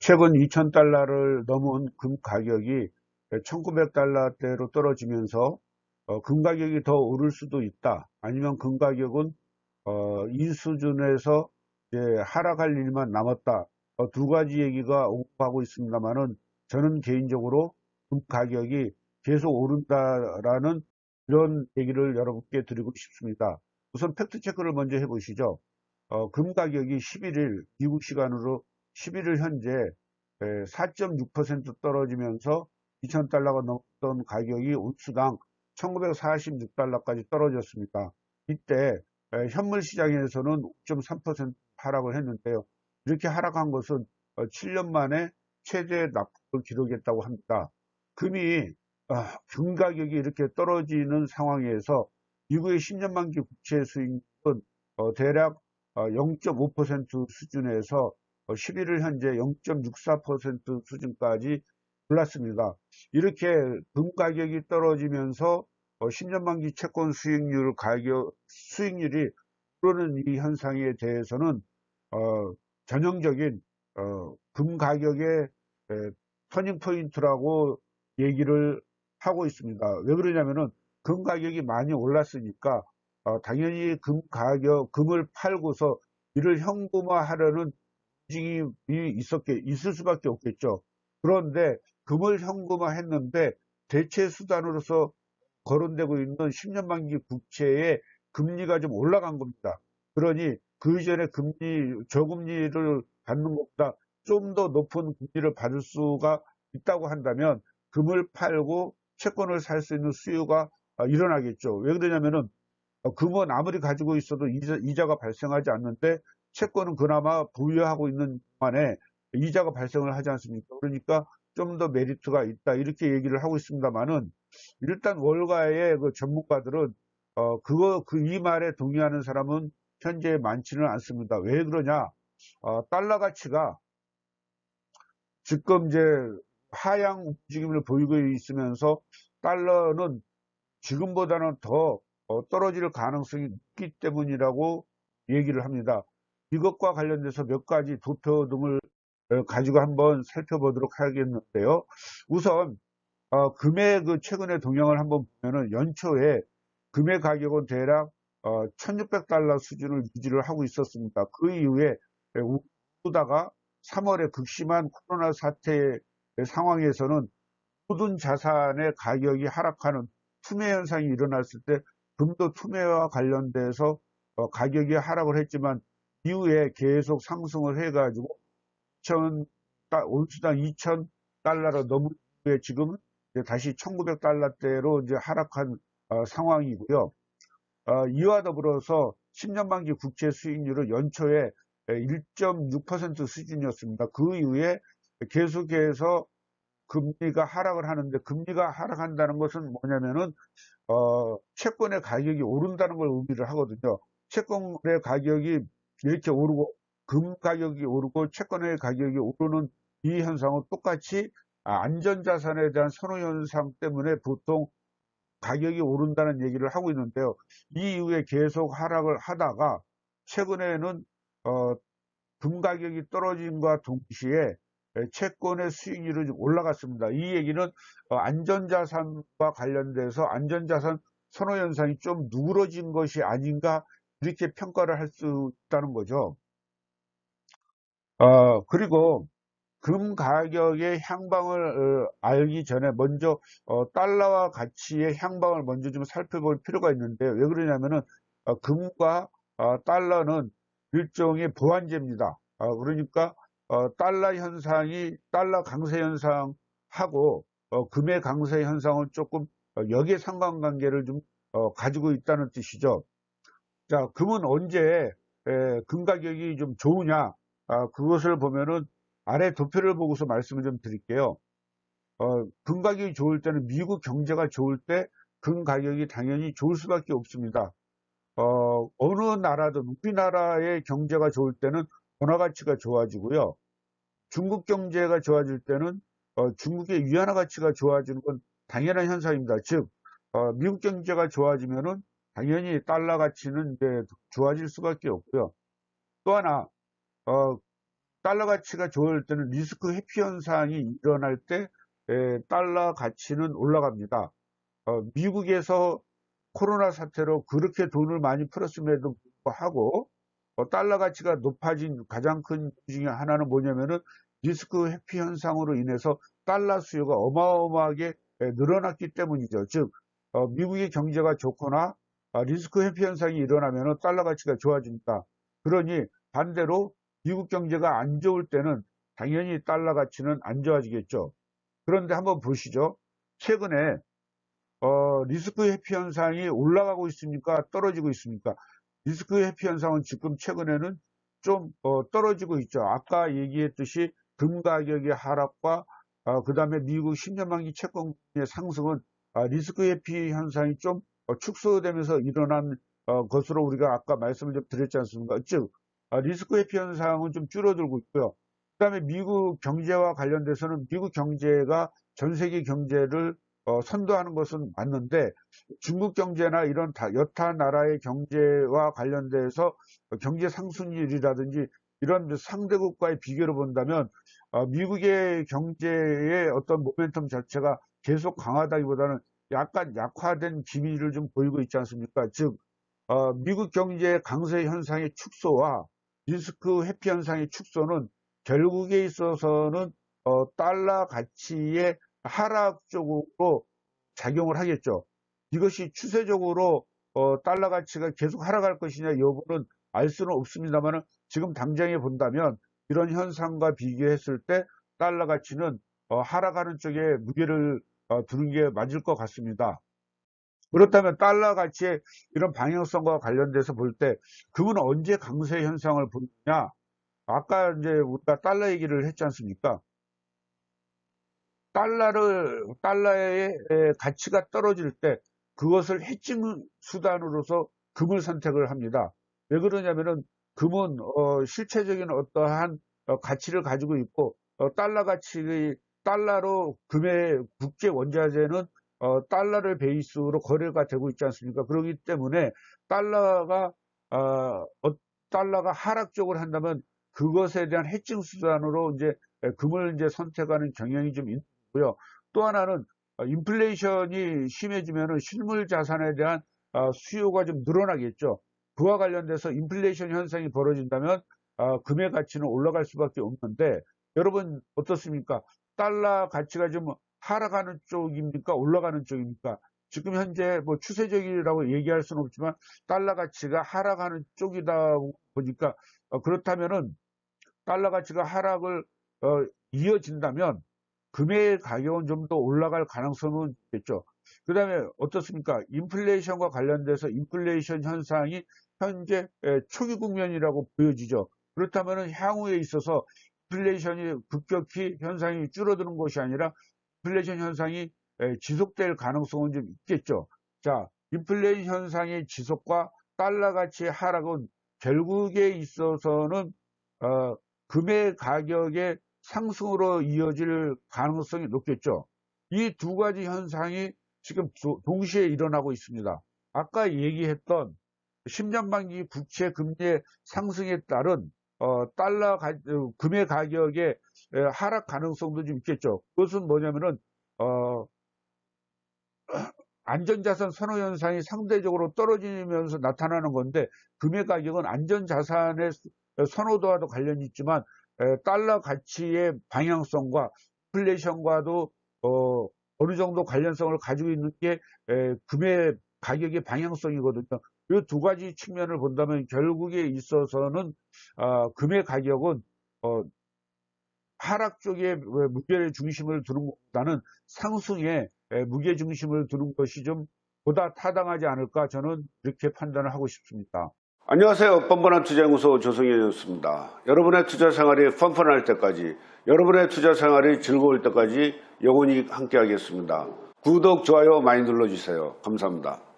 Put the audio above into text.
최근 2000달러를 넘은 금 가격이 1900달러대로 떨어지면서 금 가격이 더 오를 수도 있다. 아니면 금 가격은 이 수준에서 이제 하락할 일만 남았다. 두 가지 얘기가 오가고 있습니다만은 저는 개인적으로 금 가격이 계속 오른다라는 이런 얘기를 여러분께 드리고 싶습니다. 우선 팩트 체크를 먼저 해보시죠. 금 가격이 11일 미국 시간으로 11일 현재 4.6% 떨어지면서 2000달러가 넘던 가격이 온수당 1946달러까지 떨어졌습니다. 이때 현물 시장에서는 5.3% 하락을 했는데요. 이렇게 하락한 것은 7년 만에 최대 낙폭을 기록했다고 합니다. 금이 금 가격이 이렇게 떨어지는 상황에서 미국의 10년 만기 국채 수익률은 대략 0.5% 수준에서 11일 현재 0.64% 수준까지 올랐습니다. 이렇게 금 가격이 떨어지면서 10년 만기 채권 수익률이 오르는 이 현상에 대해서는 전형적인 금 가격의 터닝 포인트라고 얘기를 하고 있습니다. 왜 그러냐면은 금 가격이 많이 올랐으니까 당연히 금을 팔고서 이를 현금화하려는 움직임이 있을 수밖에 없겠죠. 그런데 금을 현금화했는데 대체 수단으로서 거론되고 있는 10년 만기 국채의 금리가 좀 올라간 겁니다. 그러니 그 이전에 저금리를 받는 것보다 좀 더 높은 금리를 받을 수가 있다고 한다면 금을 팔고 채권을 살 수 있는 수요가 일어나겠죠. 왜 그러냐면은 금은 아무리 가지고 있어도 이자가 발생하지 않는데 채권은 그나마 보유하고 있는 동안에 이자가 발생을 하지 않습니까? 그러니까 좀 더 메리트가 있다 이렇게 얘기를 하고 있습니다만은 일단 월가의 그 전문가들은 이 말에 동의하는 사람은 현재 많지는 않습니다. 왜 그러냐? 달러 가치가 지금 이제 하향 움직임을 보이고 있으면서 달러는 지금보다는 더 떨어질 가능성이 높기 때문이라고 얘기를 합니다. 이것과 관련돼서 몇 가지 도표 등을 가지고 한번 살펴보도록 하겠는데요. 우선 금의 그 최근의 동향을 한번 보면은 연초에 금의 가격은 대략 1600달러 수준을 유지를 하고 있었습니다. 그 이후에 오르다가 3월에 극심한 코로나 사태 상황에서는 모든 자산의 가격이 하락하는 투매 현상이 일어났을 때 금도 투매와 관련돼서 가격이 하락을 했지만 이후에 계속 상승을 해가지고 온수당 2000달러로 넘은 후에 지금은 다시 1900달러대로 이제 하락한 상황이고요. 이와 더불어서 10년 만기 국채 수익률은 연초에 1.6% 수준이었습니다. 그 이후에 계속해서 금리가 하락을 하는데 금리가 하락한다는 것은 뭐냐면은 채권의 가격이 오른다는 걸 의미를 하거든요. 채권의 가격이 이렇게 오르고 금 가격이 오르고 채권의 가격이 오르는 이 현상은 똑같이 안전자산에 대한 선호 현상 때문에 보통 가격이 오른다는 얘기를 하고 있는데요. 이 이후에 계속 하락을 하다가 최근에는 금 가격이 떨어짐과 동시에 채권의 수익률이 좀 올라갔습니다. 이 얘기는 안전자산과 관련돼서 안전자산 선호 현상이 좀 누그러진 것이 아닌가 이렇게 평가를 할 수 있다는 거죠. 그리고 금 가격의 향방을 알기 전에 먼저 달러와 가치의 향방을 먼저 좀 살펴볼 필요가 있는데요. 왜 그러냐면은 금과 달러는 일종의 보완제입니다. 그러니까 달러 강세 현상하고 금의 강세 현상은 조금 역의 상관관계를 좀 가지고 있다는 뜻이죠. 자, 금은 언제 금 가격이 좀 좋으냐? 그것을 보면은 아래 도표를 보고서 말씀을 좀 드릴게요. 금 가격이 좋을 때는 미국 경제가 좋을 때 금 가격이 당연히 좋을 수밖에 없습니다. 어느 나라든 우리나라의 경제가 좋을 때는 원화 가치가 좋아지고요. 중국 경제가 좋아질 때는 중국의 위안화 가치가 좋아지는 건 당연한 현상입니다. 즉, 미국 경제가 좋아지면은 당연히 달러 가치는 이제 좋아질 수밖에 없고요. 또 하나, 달러 가치가 좋을 때는 리스크 회피 현상이 일어날 때 달러 가치는 올라갑니다. 미국에서 코로나 사태로 그렇게 돈을 많이 풀었음에도 불구하고 달러 가치가 높아진 가장 큰 이유 중에 하나는 뭐냐면은 리스크 회피 현상으로 인해서 달러 수요가 어마어마하게 늘어났기 때문이죠. 즉 미국의 경제가 좋거나 리스크 회피 현상이 일어나면은 달러 가치가 좋아진다. 그러니 반대로 미국 경제가 안 좋을 때는 당연히 달러 가치는 안 좋아지겠죠. 그런데 한번 보시죠. 최근에 리스크 회피 현상이 올라가고 있습니까? 떨어지고 있습니까? 리스크 회피 현상은 지금 최근에는 좀 떨어지고 있죠. 아까 얘기했듯이 금 가격의 하락과 그 다음에 미국 10년 만기 채권의 상승은 리스크 회피 현상이 좀 축소되면서 일어난 것으로 우리가 아까 말씀을 좀 드렸지 않습니까? 즉 리스크 회피 현상은 좀 줄어들고 있고요. 그 다음에 미국 경제와 관련돼서는 미국 경제가 전 세계 경제를 선도하는 것은 맞는데 중국 경제나 이런 여타 나라의 경제와 관련돼서 경제 상승률이라든지 이런 상대국과의 비교를 본다면 미국의 경제의 어떤 모멘텀 자체가 계속 강하다기보다는 약간 약화된 기미를 좀 보이고 있지 않습니까? 즉 미국 경제의 강세 현상의 축소와 리스크 회피 현상의 축소는 결국에 있어서는 달러 가치의 하락 쪽으로 작용을 하겠죠. 이것이 추세적으로 달러 가치가 계속 하락할 것이냐 여부는 알 수는 없습니다만 지금 당장에 본다면 이런 현상과 비교했을 때 달러 가치는 하락하는 쪽에 무게를 두는 게 맞을 것 같습니다. 그렇다면 달러 가치의 이런 방향성과 관련돼서 볼 때 금은 언제 강세 현상을 보느냐? 아까 이제 우리가 달러 얘기를 했지 않습니까? 달러의 가치가 떨어질 때 그것을 해칭 수단으로서 금을 선택을 합니다. 왜 그러냐면은 금은 실체적인 어떠한 가치를 가지고 있고 달러로 금의 국제 원자재는 달러를 베이스로 거래가 되고 있지 않습니까? 그렇기 때문에 달러가 하락적으로 한다면 그것에 대한 해칭 수단으로 이제 금을 이제 선택하는 경향이 좀 있고요. 또 하나는 인플레이션이 심해지면은 실물 자산에 대한 수요가 좀 늘어나겠죠. 그와 관련돼서 인플레이션 현상이 벌어진다면 금의 가치는 올라갈 수밖에 없는데 여러분 어떻습니까? 달러 가치가 좀 하락하는 쪽입니까? 올라가는 쪽입니까? 지금 현재 뭐 추세적이라고 얘기할 수는 없지만 달러 가치가 하락하는 쪽이다 보니까 그렇다면은 달러 가치가 하락을 이어진다면 금의 가격은 좀 더 올라갈 가능성은 있겠죠. 그 다음에 어떻습니까? 인플레이션과 관련돼서 인플레이션 현상이 현재 초기 국면이라고 보여지죠. 그렇다면 향후에 있어서 인플레이션이 급격히 현상이 줄어드는 것이 아니라 인플레이션 현상이 지속될 가능성은 좀 있겠죠. 자, 인플레이션 현상의 지속과 달러 가치의 하락은 결국에 있어서는 금의 가격의 상승으로 이어질 가능성이 높겠죠. 이 두 가지 현상이 지금 동시에 일어나고 있습니다. 아까 얘기했던 10년 만기 국채 금리의 상승에 따른 금의 가격의 하락 가능성도 좀 있겠죠. 그것은 뭐냐면은 안전자산 선호 현상이 상대적으로 떨어지면서 나타나는 건데 금의 가격은 안전자산의 선호도와도 관련이 있지만 달러 가치의 방향성과 인플레이션과도 어느 정도 관련성을 가지고 있는 게 금의 가격의 방향성이거든요. 이 두 가지 측면을 본다면 결국에 있어서는 금의 가격은 하락 쪽에 무게 중심을 두는 것보다는 상승에 무게 중심을 두는 것이 좀 보다 타당하지 않을까 저는 이렇게 판단을 하고 싶습니다. 안녕하세요. 뻔뻔한 투자연구소 조성현이었습니다. 여러분의 투자 생활이 뻔뻔할 때까지, 여러분의 투자 생활이 즐거울 때까지 영원히 함께 하겠습니다. 구독, 좋아요 많이 눌러주세요. 감사합니다.